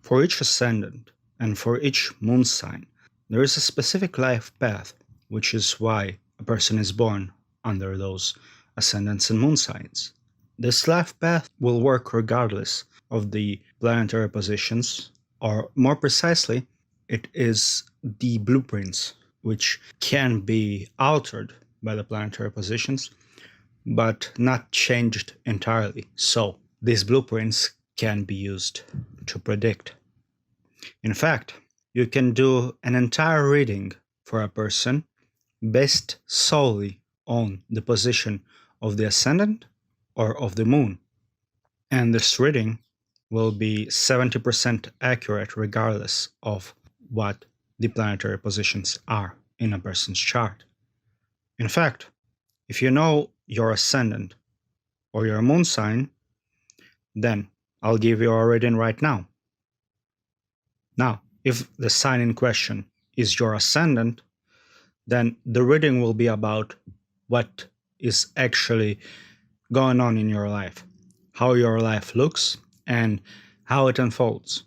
For each ascendant and for each moon sign, there is a specific life path, which is why a person is born under those ascendants and moon signs. This life path will work regardless of the planetary positions, or more precisely, it is the blueprints which can be altered by the planetary positions, but not changed entirely. So, these blueprints can be used to predict. In fact, you can do an entire reading for a person based solely on the position of the ascendant or of the moon. And this reading will be 70% accurate regardless of what the planetary positions are in a person's chart. In fact, if you know your ascendant or your moon sign, then I'll give you a reading right now. Now, if the sign in question is your ascendant, then the reading will be about what is actually going on in your life, how your life looks, and how it unfolds.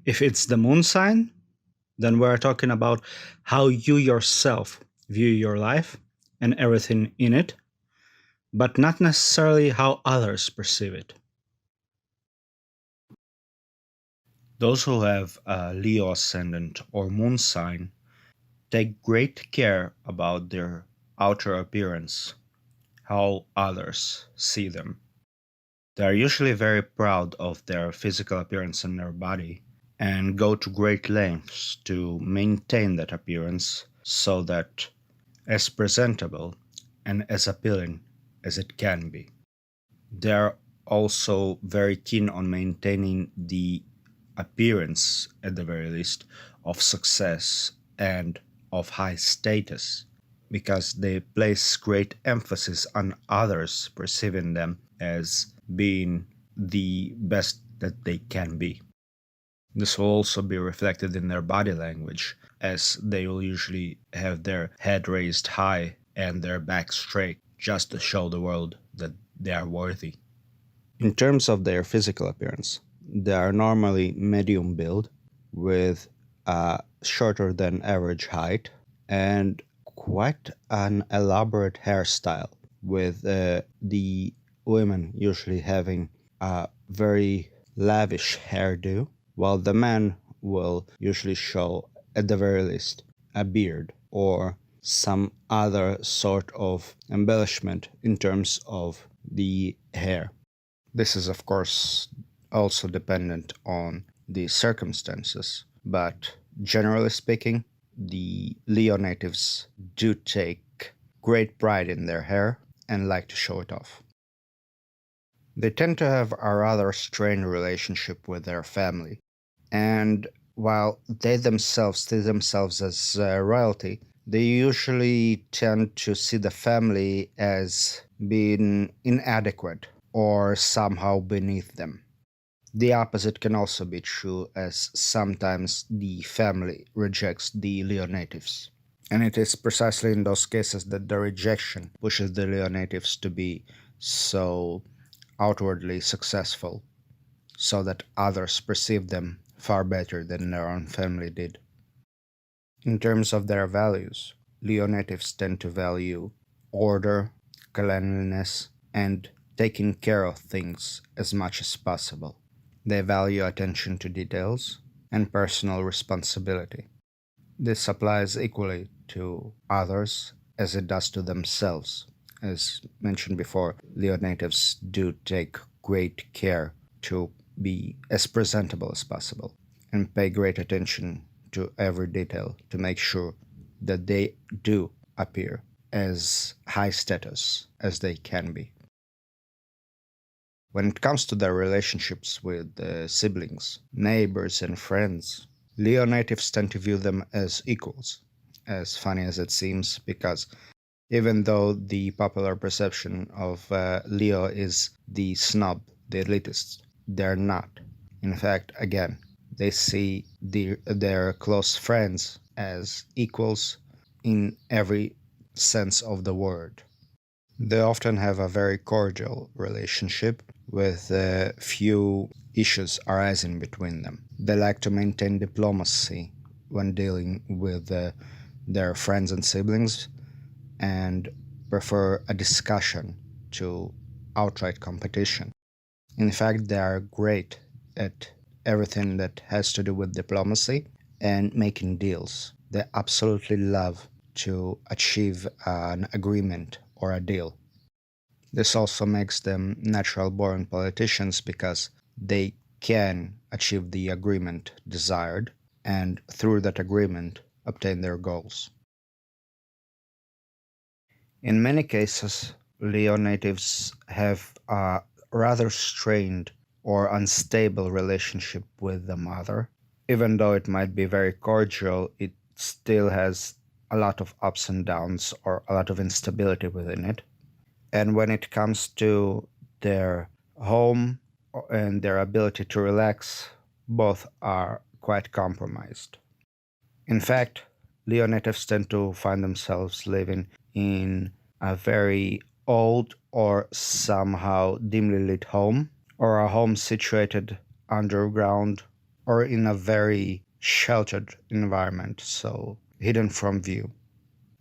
If it's the moon sign, then we're talking about how you yourself view your life and everything in it, but not necessarily how others perceive it. Those who have a Leo ascendant or moon sign take great care about their outer appearance, how others see them. They are usually very proud of their physical appearance and their body, and go to great lengths to maintain that appearance so that as presentable and as appealing as it can be. They are also very keen on maintaining the appearance, at the very least, of success and of high status, because they place great emphasis on others perceiving them as being the best that they can be. This will also be reflected in their body language, as they will usually have their head raised high and their back straight, just to show the world that they are worthy. In terms of their physical appearance, they are normally medium build, with a shorter than average height, and quite an elaborate hairstyle, with the women usually having a very lavish hairdo, while the men will usually show, at the very least, a beard or some other sort of embellishment in terms of the hair. This is, of course, also dependent on the circumstances, but generally speaking, the Leo natives do take great pride in their hair and like to show it off. They tend to have a rather strained relationship with their family, and while they themselves see themselves as royalty, they usually tend to see the family as being inadequate or somehow beneath them. The opposite can also be true, as sometimes the family rejects the Leo natives. And it is precisely in those cases that the rejection pushes the Leo natives to be so outwardly successful, so that others perceive them far better than their own family did. In terms of their values, Leo natives tend to value order, cleanliness, and taking care of things as much as possible. They value attention to details and personal responsibility. This applies equally to others as it does to themselves. As mentioned before, Leo natives do take great care to be as presentable as possible and pay great attention to every detail to make sure that they do appear as high status as they can be. When it comes to their relationships with siblings, neighbors, and friends, Leo natives tend to view them as equals, as funny as it seems, because even though the popular perception of Leo is the snob, the elitist, they're not. In fact, again, they see their close friends as equals in every sense of the word. They often have a very cordial relationship with few issues arising between them. They like to maintain diplomacy when dealing with their friends and siblings and prefer a discussion to outright competition. In fact, they are great at everything that has to do with diplomacy and making deals. They absolutely love to achieve an agreement or a deal. This also makes them natural born politicians because they can achieve the agreement desired and through that agreement obtain their goals. In many cases, Leo natives have a rather strained or unstable relationship with the mother. Even though it might be very cordial, it still has a lot of ups and downs or a lot of instability within it. And when it comes to their home and their ability to relax, both are quite compromised. In fact, Leo natives tend to find themselves living in a very old or somehow dimly lit home, or a home situated underground, or in a very sheltered environment, so hidden from view.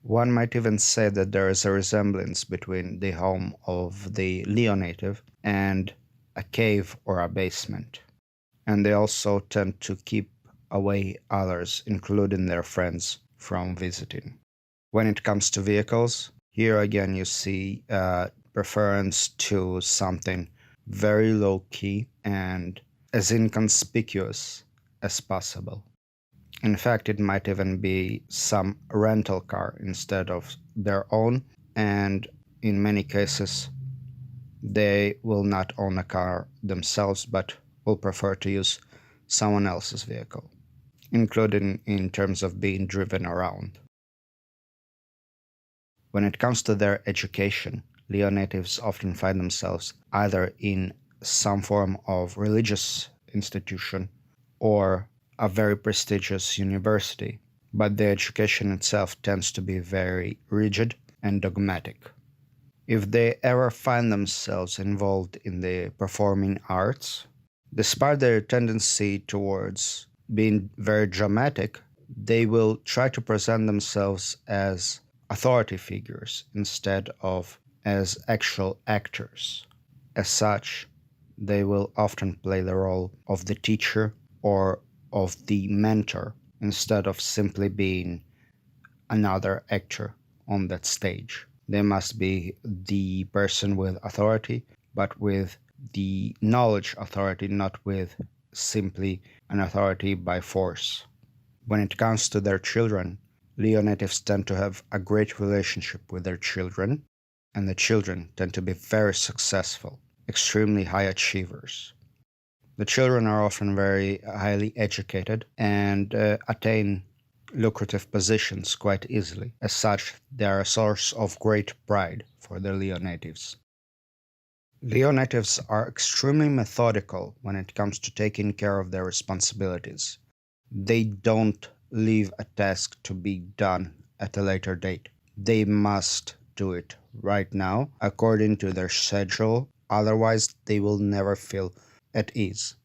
One might even say that there is a resemblance between the home of the Leo native and a cave or a basement. And they also tend to keep away others, including their friends, from visiting. When it comes to vehicles, here again you see a preference to something very low key and as inconspicuous as possible. In fact, it might even be some rental car instead of their own, and in many cases, they will not own a car themselves but will prefer to use someone else's vehicle, including in terms of being driven around. When it comes to their education, Leo natives often find themselves either in some form of religious institution or a very prestigious university, but the education itself tends to be very rigid and dogmatic. If they ever find themselves involved in the performing arts, despite their tendency towards being very dramatic, they will try to present themselves as authority figures instead of as actual actors. As such, they will often play the role of the teacher or of the mentor instead of simply being another actor on that stage. They must be the person with authority, but with the knowledge authority, not with simply an authority by force. When it comes to their children, Leo natives tend to have a great relationship with their children, and the children tend to be very successful, extremely high achievers. The children are often very highly educated and attain lucrative positions quite easily. As such, they are a source of great pride for the Leo natives. Leo natives are extremely methodical when it comes to taking care of their responsibilities. They don't leave a task to be done at a later date. They must do it right now according to their schedule, otherwise, they will never feel at ease.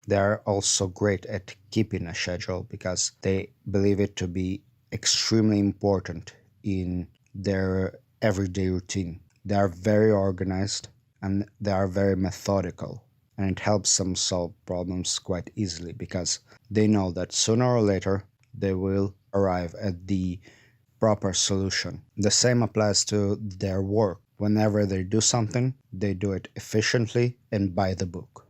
They are also great at keeping a schedule because they believe it to be extremely important in their everyday routine. They are very organized and they are very methodical, and it helps them solve problems quite easily because they know that sooner or later they will arrive at the proper solution. The same applies to their work. Whenever they do something, they do it efficiently and by the book.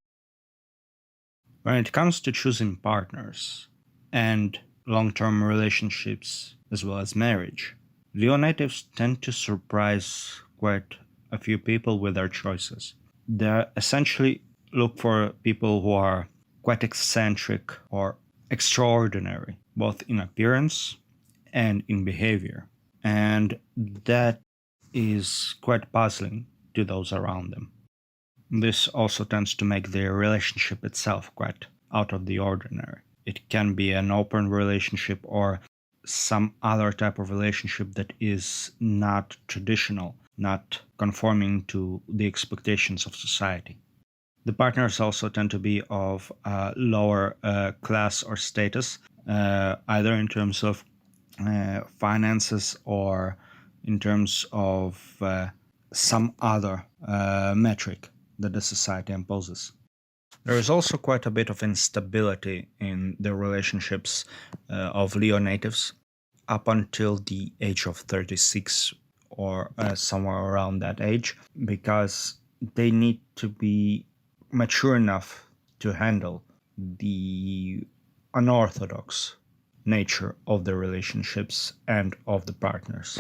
When it comes to choosing partners and long-term relationships as well as marriage, Leo natives tend to surprise quite a few people with their choices. They essentially look for people who are quite eccentric or extraordinary, both in appearance and in behavior. And that is quite puzzling to those around them. This also tends to make the relationship itself quite out of the ordinary. It can be an open relationship or some other type of relationship that is not traditional, not conforming to the expectations of society. The partners also tend to be of lower class or status, either in terms of finances or in terms of some other metric that the society imposes. There is also quite a bit of instability in the relationships of Leo natives up until the age of 36 or somewhere around that age, because they need to be mature enough to handle the unorthodox nature of the relationships and of the partners.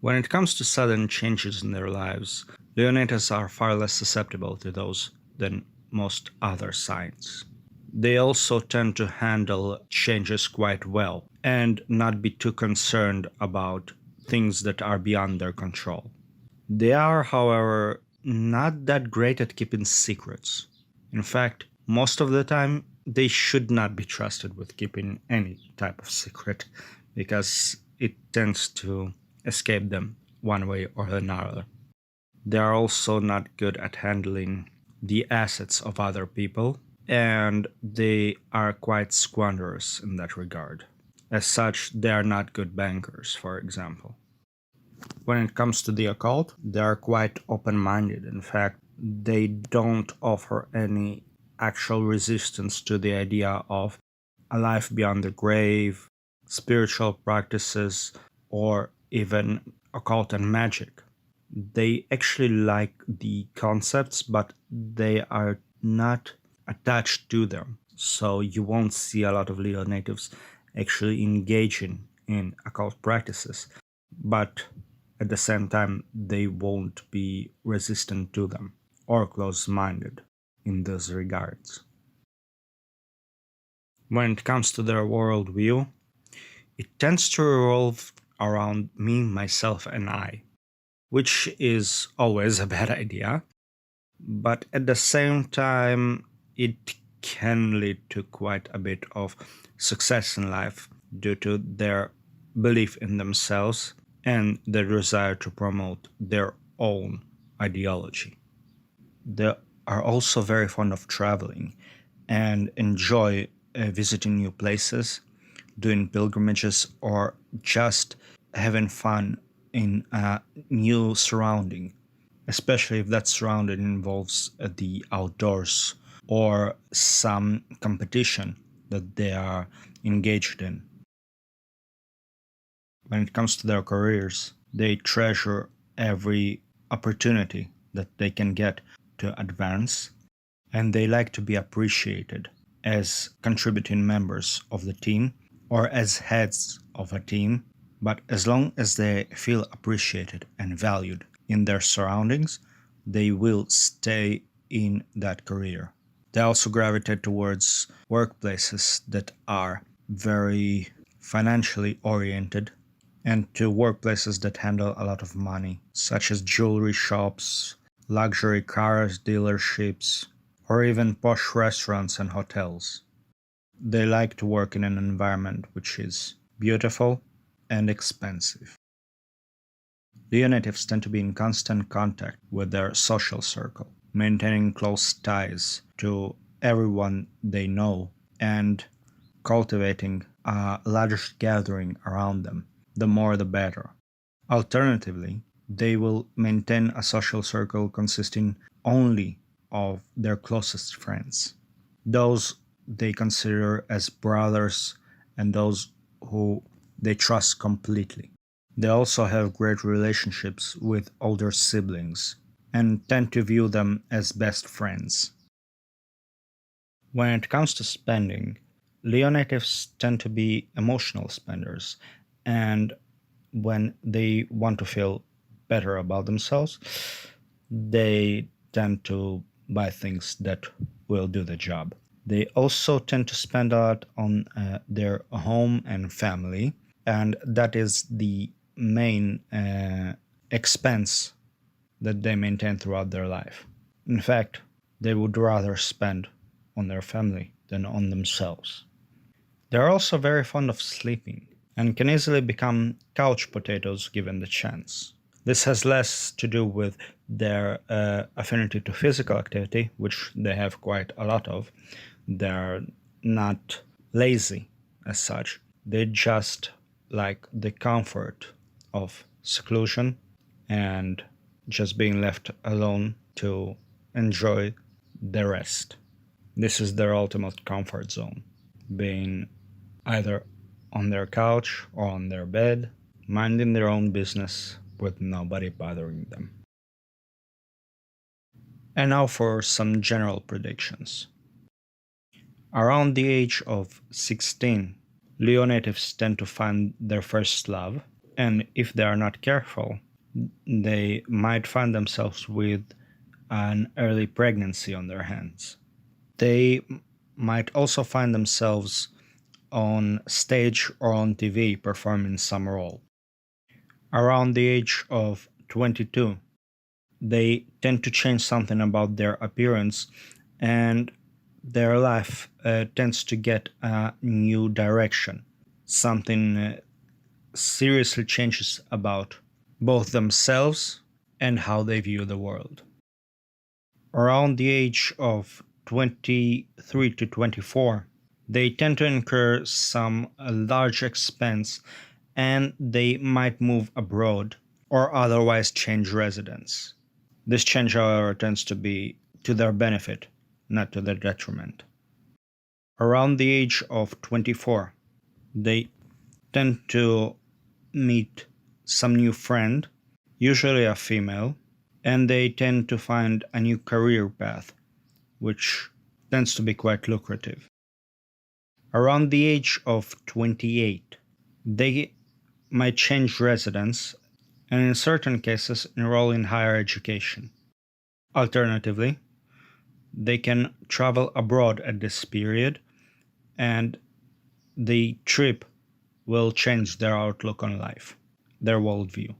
When it comes to sudden changes in their lives, Leonidas are far less susceptible to those than most other signs. They also tend to handle changes quite well and not be too concerned about things that are beyond their control. They are, however, not that great at keeping secrets. In fact, most of the time, they should not be trusted with keeping any type of secret because it tends to escape them one way or another. They are also not good at handling the assets of other people, and they are quite squanderous in that regard. As such, they are not good bankers, for example. When it comes to the occult, they are quite open-minded. In fact, they don't offer any actual resistance to the idea of a life beyond the grave, spiritual practices, or even occult and magic. They actually like the concepts, but they are not attached to them. So you won't see a lot of Leo natives actually engaging in occult practices. But at the same time, they won't be resistant to them or close-minded in those regards. When it comes to their worldview, it tends to revolve around me, myself, and I, which is always a bad idea, but at the same time, it can lead to quite a bit of success in life due to their belief in themselves and their desire to promote their own ideology. They are also very fond of traveling and enjoy visiting new places, doing pilgrimages, or just having fun in a new surrounding, especially if that surrounding involves the outdoors or some competition that they are engaged in. When it comes to their careers, they treasure every opportunity that they can get to advance, and they like to be appreciated as contributing members of the team or as heads of a team. But as long as they feel appreciated and valued in their surroundings, they will stay in that career. They also gravitate towards workplaces that are very financially oriented and to workplaces that handle a lot of money, such as jewelry shops, luxury cars dealerships, or even posh restaurants and hotels. They like to work in an environment which is beautiful and expensive. Leo natives tend to be in constant contact with their social circle, maintaining close ties to everyone they know and cultivating a large gathering around them. The more the better. Alternatively, they will maintain a social circle consisting only of their closest friends, those they consider as brothers and those who they trust completely. They also have great relationships with older siblings and tend to view them as best friends. When it comes to spending, Leo natives tend to be emotional spenders, and when they want to feel better about themselves, they tend to buy things that will do the job. They also tend to spend a lot on their home and family, and that is the main expense that they maintain throughout their life. In fact, they would rather spend on their family than on themselves. They are also very fond of sleeping and can easily become couch potatoes given the chance. This has less to do with their affinity to physical activity, which they have quite a lot of. They're not lazy as such. They just like the comfort of seclusion and just being left alone to enjoy the rest. This is their ultimate comfort zone, being either on their couch or on their bed, minding their own business with nobody bothering them. And now for some general predictions. Around the age of 16, Leo natives tend to find their first love, and if they are not careful, they might find themselves with an early pregnancy on their hands. They might also find themselves on stage or on TV performing some role. Around the age of 22, they tend to change something about their appearance, and their life tends to get a new direction. Something seriously changes about both themselves and how they view the world. Around the age of 23 to 24, they tend to incur some large expense, and they might move abroad or otherwise change residence. This change, however, tends to be to their benefit, not to their detriment. Around the age of 24, they tend to meet some new friend, usually a female, and they tend to find a new career path, which tends to be quite lucrative. Around the age of 28, they might change residence and in certain cases enroll in higher education. Alternatively, they can travel abroad at this period, and the trip will change their outlook on life, their worldview.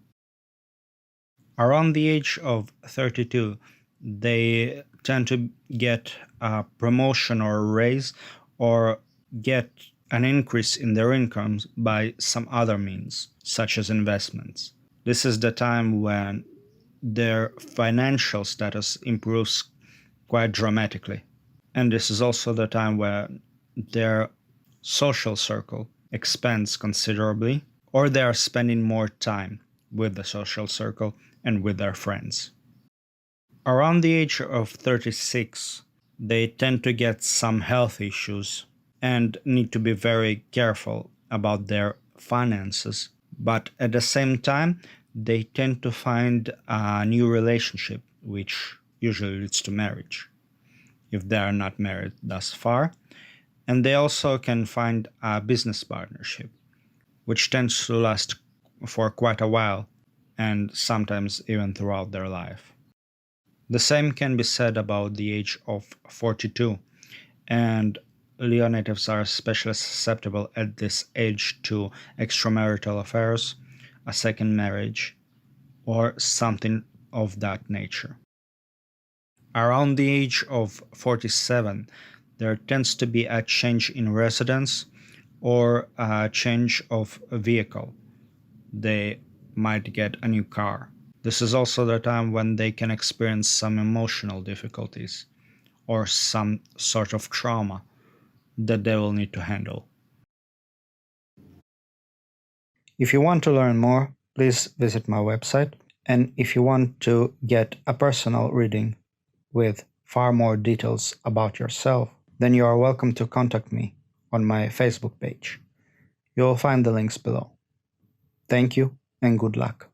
Around the age of 32, they tend to get a promotion or a raise or get an increase in their incomes by some other means, such as investments. This is the time when their financial status improves quite dramatically. And this is also the time when their social circle expands considerably, or they are spending more time with the social circle and with their friends. Around the age of 36, they tend to get some health issues and need to be very careful about their finances. But at the same time, they tend to find a new relationship, which usually leads to marriage, if they are not married thus far. And they also can find a business partnership, which tends to last for quite a while, and sometimes even throughout their life. The same can be said about the age of 42, and Leo natives are especially susceptible at this age to extramarital affairs, a second marriage, or something of that nature. Around the age of 47, there tends to be a change in residence or a change of a vehicle. They might get a new car. This is also the time when they can experience some emotional difficulties or some sort of trauma that they will need to handle. If you want to learn more, please visit my website. And if you want to get a personal reading with far more details about yourself, then you are welcome to contact me on my Facebook page. You will find the links below. Thank you and good luck.